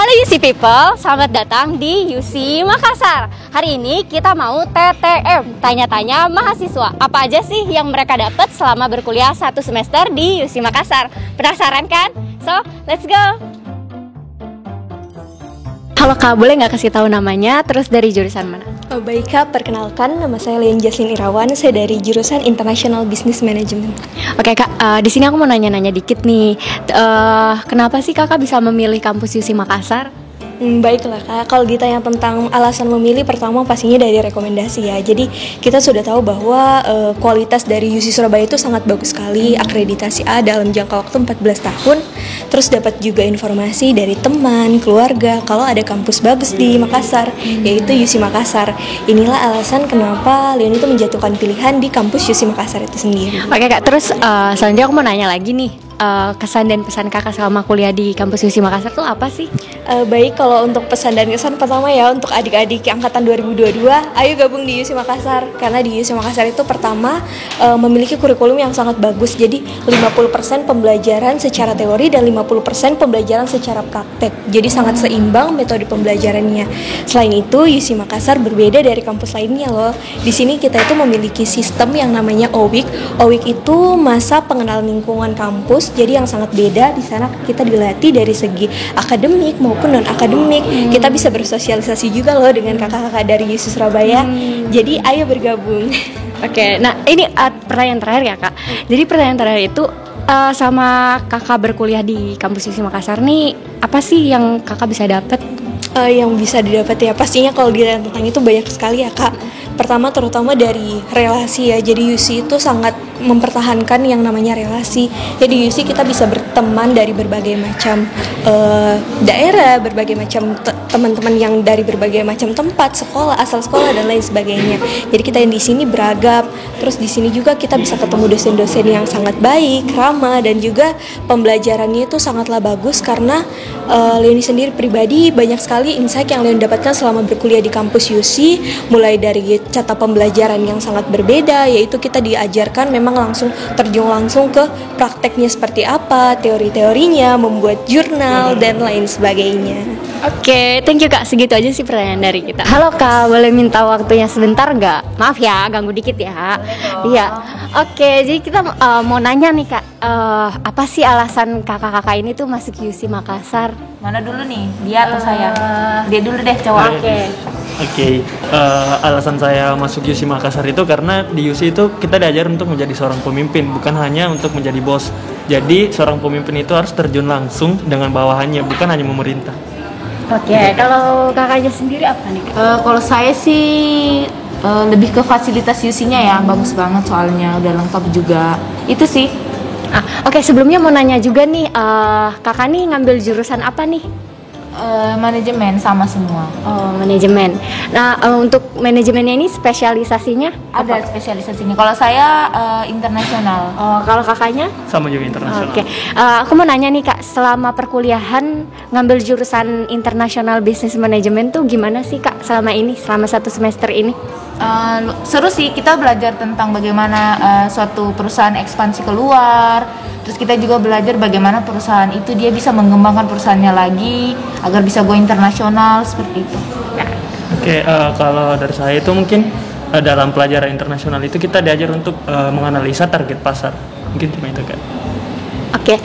Halo UC People, selamat datang di UC Makassar. Hari ini kita mau TTM, tanya-tanya mahasiswa. Apa aja sih yang mereka dapat selama berkuliah 1 semester di UC Makassar? Penasaran kan? So, let's go! Halo Kak, boleh nggak kasih tahu namanya, terus dari jurusan mana? Oh, baik Kak, perkenalkan nama saya Lian Jaslin Irawan, saya dari jurusan International Business Management. Oke Kak, di sini aku mau nanya-nanya dikit nih. Kenapa sih Kakak bisa memilih kampus UC Makassar? Baiklah Kak, kalau ditanya tentang alasan memilih, pertama pastinya dari rekomendasi ya. Jadi kita sudah tahu bahwa kualitas dari UC Surabaya itu sangat bagus sekali, akreditasi A dalam jangka waktu 14 tahun. Terus dapat juga informasi dari teman, keluarga kalau ada kampus bagus di Makassar, yaitu UC Makassar. Inilah alasan kenapa Leon itu menjatuhkan pilihan di kampus UC Makassar itu sendiri. Oke Kak, terus selanjutnya aku mau nanya lagi nih. Kesan dan pesan kakak selama kuliah di kampus UC Makassar tuh apa sih? Baik, kalau untuk pesan dan kesan, pertama ya untuk adik-adik angkatan 2022, ayo gabung di UC Makassar. Karena di UC Makassar itu pertama memiliki kurikulum yang sangat bagus. Jadi 50% pembelajaran secara teori dan 50% pembelajaran secara praktek. Jadi sangat seimbang metode pembelajarannya. Selain itu, UC Makassar berbeda dari kampus lainnya loh. Di sini kita itu memiliki sistem yang namanya OWIC. OWIC itu masa pengenalan lingkungan kampus. Jadi yang sangat beda, di sana kita dilatih dari segi akademik maupun non akademik. Kita bisa bersosialisasi juga loh dengan kakak-kakak dari UC Surabaya. Jadi ayo bergabung. Oke, nah ini pertanyaan terakhir ya Kak. Jadi pertanyaan terakhir itu sama kakak berkuliah di kampus UC Makassar nih, apa sih yang kakak bisa dapat? Yang bisa didapat ya pastinya kalau ditanya tentang itu banyak sekali ya Kak. Pertama terutama dari relasi ya. Jadi UC itu sangat mempertahankan yang namanya relasi. Jadi UC kita bisa berteman dari berbagai macam daerah, berbagai macam teman-teman yang dari berbagai macam tempat, sekolah, asal sekolah dan lain sebagainya. Jadi kita yang di sini beragam. Terus di sini juga kita bisa ketemu dosen-dosen yang sangat baik, ramah, dan juga pembelajarannya itu sangatlah bagus karena Leoni sendiri pribadi banyak sekali insight yang Leoni dapatkan selama berkuliah di kampus UC, mulai dari cara pembelajaran yang sangat berbeda, yaitu kita diajarkan memang langsung terjun langsung ke prakteknya seperti apa, teori-teorinya, membuat jurnal dan lain sebagainya. Oke, thank you Kak, segitu aja sih pertanyaan dari kita. Halo Kak, boleh minta waktunya sebentar nggak? Maaf ya, ganggu dikit ya. Iya. Oke, jadi kita mau nanya nih Kak, apa sih alasan kakak-kakak ini tuh masuk UC Makassar? Mana dulu nih, dia atau saya? Dia dulu deh cowok. Oke, alasan saya masuk UC Makassar itu karena di UC itu kita diajar untuk menjadi seorang pemimpin, bukan hanya untuk menjadi bos. Jadi seorang pemimpin itu harus terjun langsung dengan bawahannya, bukan hanya memerintah. Oke, kalau kakaknya sendiri apa nih? Kalau saya sih lebih ke fasilitas UC-nya ya, bagus banget soalnya udah lengkap juga. Itu sih. Oke, sebelumnya mau nanya juga nih, kakak nih ngambil jurusan apa nih? Manajemen sama semua. Oh, manajemen. Nah, untuk manajemennya ini spesialisasinya? Ada spesialisasinya. Kalau saya internasional. Oh, kalau kakaknya? Sama juga internasional. Oke, aku mau nanya nih Kak, selama perkuliahan ngambil jurusan International Business Management tuh gimana sih Kak selama ini, selama 1 semester ini? Seru sih, kita belajar tentang bagaimana suatu perusahaan ekspansi keluar. Terus kita juga belajar bagaimana perusahaan itu dia bisa mengembangkan perusahaannya lagi agar bisa go internasional seperti itu. Oke, kalau dari saya itu mungkin dalam pelajaran internasional itu kita diajar untuk menganalisa target pasar. Mungkin cuma itu Kak. Oke,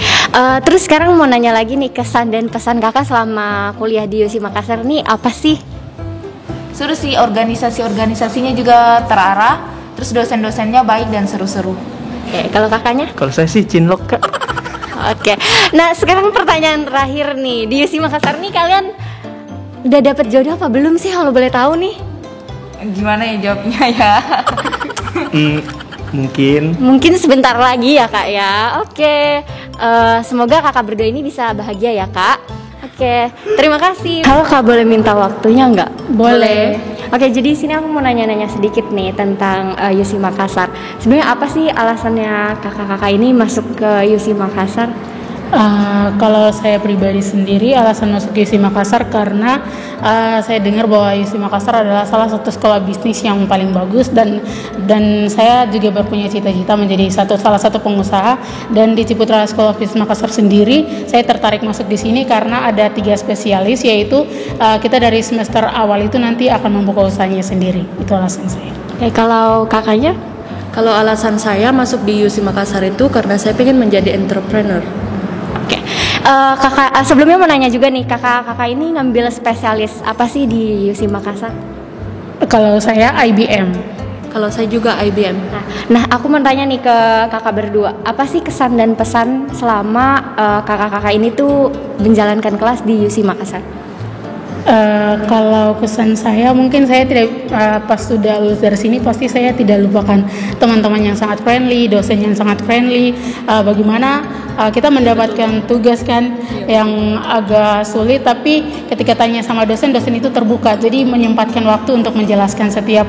terus sekarang mau nanya lagi nih, kesan dan pesan kakak selama kuliah di UC Makassar nih apa sih? Seru sih, organisasinya juga terarah, terus dosen-dosennya baik dan seru-seru. Oke, kalau kakaknya? Kalau saya sih cinlok Kak. Oke, nah sekarang pertanyaan terakhir nih, di UC Makassar nih kalian udah dapet jodoh apa belum sih kalau boleh tahu nih? Gimana ya jawabnya ya? Mungkin sebentar lagi ya Kak ya. Oke, semoga kakak berdua ini bisa bahagia ya Kak. Oke, terima kasih. Halo Kak, boleh minta waktunya nggak? Boleh. Oke, jadi sini aku mau nanya-nanya sedikit nih tentang UC Makassar. Sebenarnya apa sih alasannya kakak-kakak ini masuk ke UC Makassar? Kalau saya pribadi sendiri alasan masuk USI Makassar karena saya dengar bahwa USI Makassar adalah salah satu sekolah bisnis yang paling bagus dan saya juga berpunya cita-cita menjadi salah satu pengusaha, dan di Ciputra School of Business Makassar sendiri saya tertarik masuk di sini karena ada 3 spesialis, yaitu kita dari semester awal itu nanti akan membuka usahanya sendiri. Itu alasan saya. Kalau kakaknya? Kalau alasan saya masuk di USI Makassar itu karena saya pengen menjadi entrepreneur. Kakak sebelumnya mau nanya juga nih, kakak ini ngambil spesialis apa sih di USI Makassar? Kalau saya IBM. Kalau saya juga IBM. Nah, aku mau tanya nih ke kakak berdua, apa sih kesan dan pesan selama kakak-kakak ini tuh menjalankan kelas di USI Makassar? Kalau kesan saya, mungkin saya tidak pas sudah lulus dari sini pasti saya tidak lupakan teman-teman yang sangat friendly, dosen yang sangat friendly. Bagaimana kita mendapatkan tugas kan yang agak sulit, tapi ketika tanya sama dosen itu terbuka, jadi menyempatkan waktu untuk menjelaskan setiap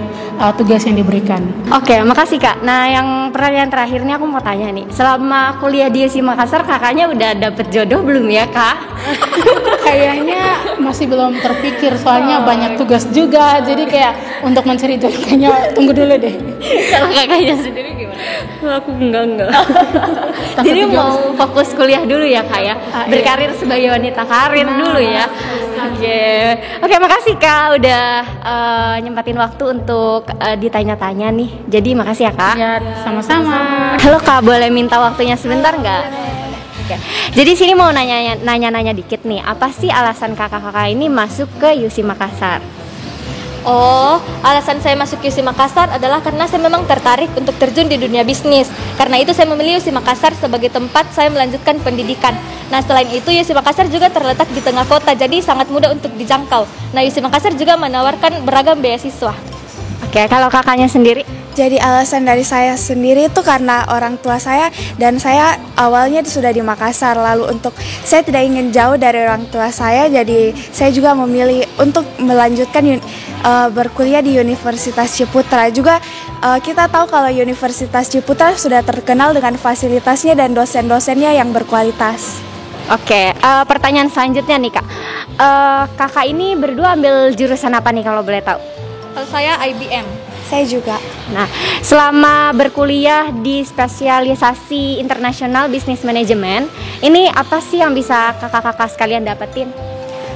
tugas yang diberikan. Oke, makasih Kak. Nah, yang pertanyaan terakhir nih aku mau tanya nih, selama kuliah di USI Makassar kakaknya udah dapet jodoh belum ya Kak? Kayaknya masih belum terpikir, soalnya banyak tugas juga, jadi kayak untuk mencari jodoh kayaknya tunggu dulu deh. Kalau kakaknya sendiri gimana? Aku enggak. Jadi mau fokus kuliah dulu ya Kak ya, berkarir sebagai wanita karir dulu ya. Oke, makasih Kak udah nyempatin waktu untuk ditanya-tanya nih. Jadi makasih ya Kak. Ya, sama-sama. Halo Kak, boleh minta waktunya sebentar nggak? Oke. Jadi sini mau nanya-nanya dikit nih, apa sih alasan kakak-kakak ini masuk ke USI Makassar? Oh, alasan saya masuk USI Makassar adalah karena saya memang tertarik untuk terjun di dunia bisnis. Karena itu saya memilih USI Makassar sebagai tempat saya melanjutkan pendidikan. Nah, selain itu USI Makassar juga terletak di tengah kota, jadi sangat mudah untuk dijangkau. Nah, USI Makassar juga menawarkan beragam beasiswa. Oke, kalau kakaknya sendiri? Jadi alasan dari saya sendiri itu karena orang tua saya dan saya awalnya sudah di Makassar. Lalu untuk saya tidak ingin jauh dari orang tua saya, jadi saya juga memilih untuk melanjutkan berkuliah di Universitas Ciputra. Juga kita tahu kalau Universitas Ciputra sudah terkenal dengan fasilitasnya dan dosen-dosennya yang berkualitas. Oke, pertanyaan selanjutnya nih Kak. Kakak ini berdua ambil jurusan apa nih kalau boleh tahu? Kalau saya IBM. Saya juga. Nah, selama berkuliah di spesialisasi International Business Management, ini apa sih yang bisa kakak-kakak sekalian dapetin?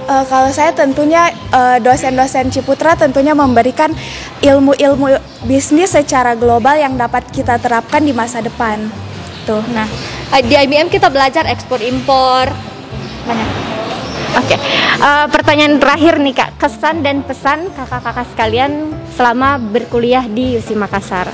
Kalau saya tentunya dosen-dosen Ciputra tentunya memberikan ilmu-ilmu bisnis secara global yang dapat kita terapkan di masa depan. Tuh. Nah, di IBM kita belajar ekspor impor banyak. Oke, pertanyaan terakhir nih Kak, kesan dan pesan kakak-kakak sekalian selama berkuliah di USI Makassar.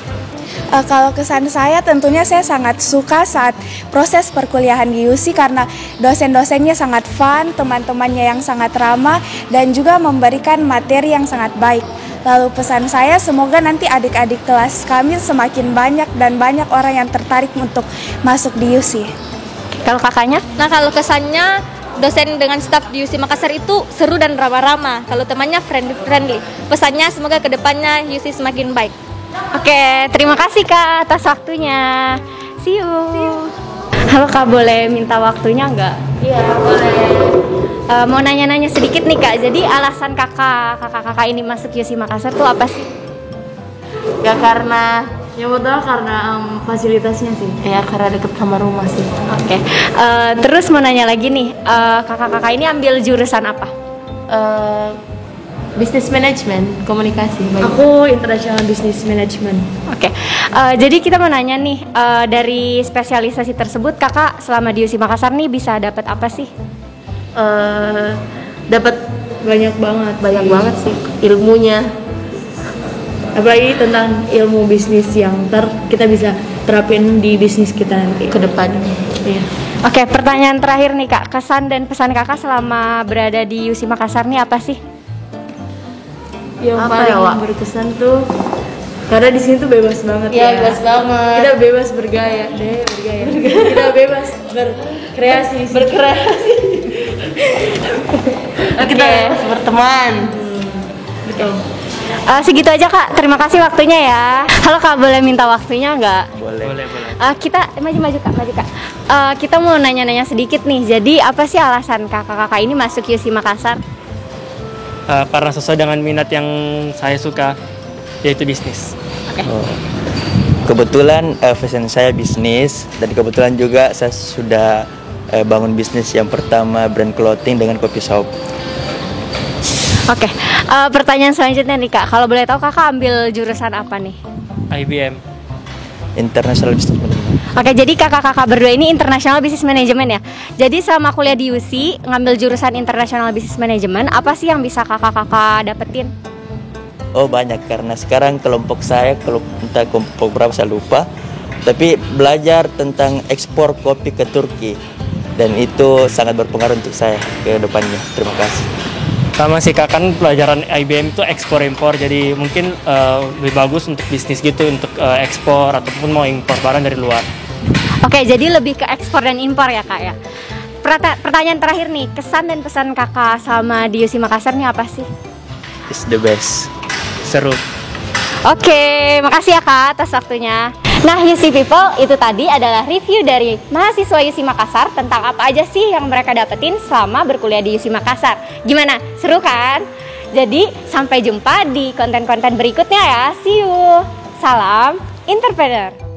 Kalau kesan saya tentunya saya sangat suka saat proses perkuliahan di USI karena dosen-dosennya sangat fun, teman-temannya yang sangat ramah dan juga memberikan materi yang sangat baik. Lalu pesan saya semoga nanti adik-adik kelas kami semakin banyak dan banyak orang yang tertarik untuk masuk di USI. Kalau kakaknya? Nah, kalau kesannya dosen dengan staf di USI Makassar itu seru dan ramah-ramah. Kalau temannya friendly. Pesannya semoga kedepannya USI semakin baik. Oke, terima kasih Kak atas waktunya. See you. Halo Kak, boleh minta waktunya nggak? Iya, boleh. Mau nanya-nanya sedikit nih Kak. Jadi alasan kakak ini masuk USI Makassar tuh apa sih? Ya karena yang pertama karena fasilitasnya sih. Ya, karena deket sama rumah sih. Oke. Terus mau nanya lagi nih, kakak-kakak ini ambil jurusan apa? Business management, komunikasi. Aku International Business Management. Oke. Jadi kita mau nanya nih, dari spesialisasi tersebut kakak selama di USI Makassar nih bisa dapat apa sih? Dapat banyak banget sih ilmunya. Apalagi tentang ilmu bisnis yang kita bisa terapin di bisnis kita nanti ke depan. Iya. Oke, pertanyaan terakhir nih Kak, kesan dan pesan kakak selama berada di USI Makassar nih apa sih? Yang paling berkesan tuh karena di sini tuh bebas banget ya. Bebas banget. Kita bebas bergaya. Kita bebas berkreasi. Kita berteman. Betul. Segitu aja Kak, terima kasih waktunya ya. Halo Kak, boleh minta waktunya nggak? Boleh. Kita maju Kak. Kita mau nanya-nanya sedikit nih. Jadi apa sih alasan kakak-kakak ini masuk UC Makassar? Karena sesuai dengan minat yang saya suka, yaitu bisnis. Kebetulan passion saya bisnis, dan kebetulan juga saya sudah bangun bisnis yang pertama, brand clothing dengan coffee shop. Oke, pertanyaan selanjutnya nih Kak. Kalau boleh tahu kakak ambil jurusan apa nih? IBM. International Business Management. Oke, jadi kakak-kakak berdua ini International Business Management ya. Jadi selama kuliah di UC ngambil jurusan International Business Management, apa sih yang bisa kakak-kakak dapetin? Oh banyak, karena sekarang kelompok saya, entah kelompok berapa saya lupa, tapi belajar tentang ekspor kopi ke Turki, dan itu sangat berpengaruh untuk saya ke depannya. Terima kasih. Sama sih Kak, kan pelajaran IBM itu ekspor impor, jadi mungkin lebih bagus untuk bisnis gitu, untuk ekspor ataupun mau impor barang dari luar. Oke, jadi lebih ke ekspor dan impor ya Kak ya. Pertanyaan terakhir nih, kesan dan pesan kakak sama di UC Makassar nih apa sih? It's the best. Seru. Oke, makasih ya Kak atas waktunya. Nah, UC People, itu tadi adalah review dari mahasiswa UC Makassar tentang apa aja sih yang mereka dapetin selama berkuliah di UC Makassar. Gimana? Seru kan? Jadi, sampai jumpa di konten-konten berikutnya ya. See you. Salam entrepreneur.